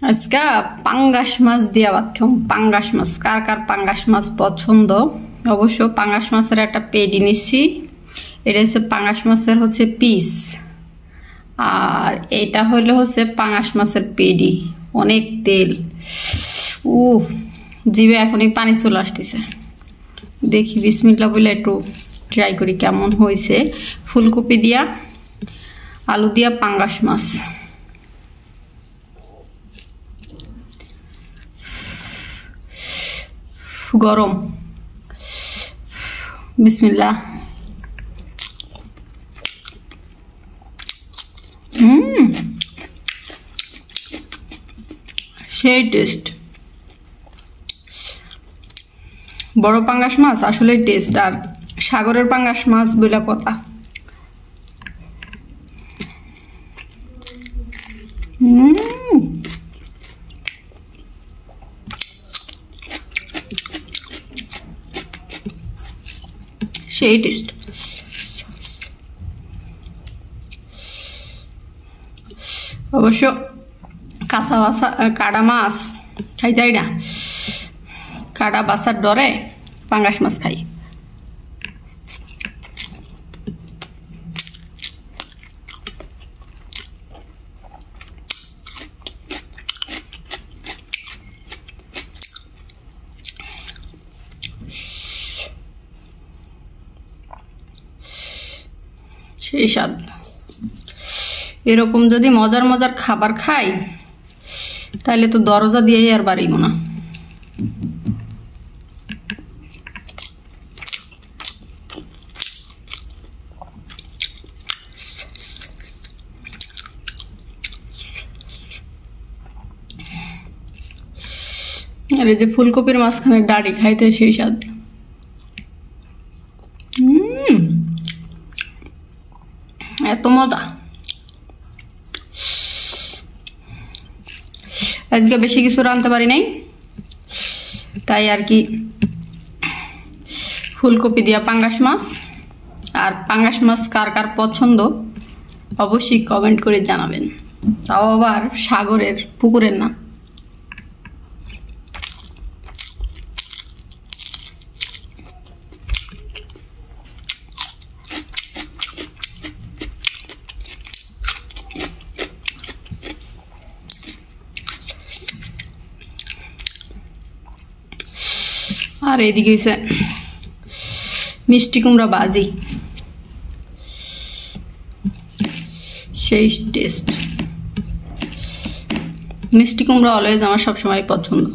আজকে পাঙ্গাস মাছ দিয়ে ভাত খাবো। পাঙ্গাস মাছ, কার কার পাঙ্গাস মাছ পছন্দ? অবশ্য পাঙ্গাস মাছের একটা পেডি নিচ্ছি। এটা হচ্ছে পাঙ্গাস মাছের পিস, আর এটা হইলে পাঙ্গাস মাছের পেডি। অনেক তেল, জিভে এখনই পানি চলে আসতেছে। দেখি বিসমিল্লাহ বলে একটু ট্রাই করি কেমন হয়েছে। ফুলকপি দিয়া, আলু দিয়া পাঙ্গাস মাছ। গরম, বিসমিল্লাহ। সেই টেস্ট। বড় পাঙ্গাস মাছ আসলে টেস্ট, আর সাগরের পাঙ্গাস মাছ বলে কথা। সেই টেস্ট। অবশ্য কাঁচা বাসা কাটা মাছ খাইতে না, কাটা বাসার ডরে পাঙ্গাস মাছ খাই। সেই স্বাদ। এরকম যদি মজার মজার খাবার খাই তাহলে তো দরজা দিয়েই আর বাড়িব না। আর এই যে ফুলকপির মাঝখানে ডাড়ি খাইতে সেই স্বাদ। এত মজা। আজকে বেশি কিছু রাঁধতে পারি নাই, তাই আর কি ফুলকপি দিয়া পাঙ্গাস মাছ। আর পাঙ্গাস মাছ কার কার পছন্দ অবশ্যই কমেন্ট করে জানাবেন, তাও আবার সাগরের, পুকুরের না। আর এদিকে হচ্ছে মিষ্টি কুমড়া ভাজি, সেই টেস্ট। মিষ্টি কুমড়া অলওয়েজ আমার সবসময় পছন্দ।